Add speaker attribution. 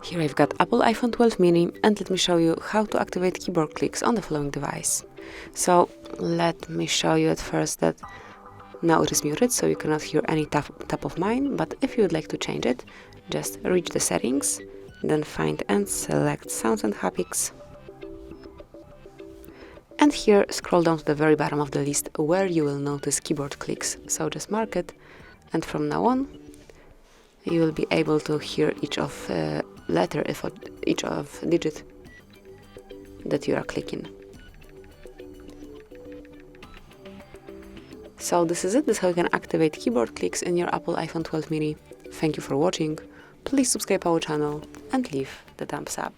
Speaker 1: Here I've got Apple iPhone 12 mini, and let me show you how to activate keyboard clicks on the following device. So let me show you at first that now it is muted, so you cannot hear any tap of mine, but if you would like to change it, just reach the settings, then find and select sounds and haptics. And here scroll down to the very bottom of the list where you will notice keyboard clicks, so just mark it, and from now on you will be able to hear each of letter, each of digit that you are clicking. So this is it. This is how you can activate keyboard clicks in your Apple iPhone 12 mini. Thank you for watching. Please subscribe our channel and leave the thumbs up.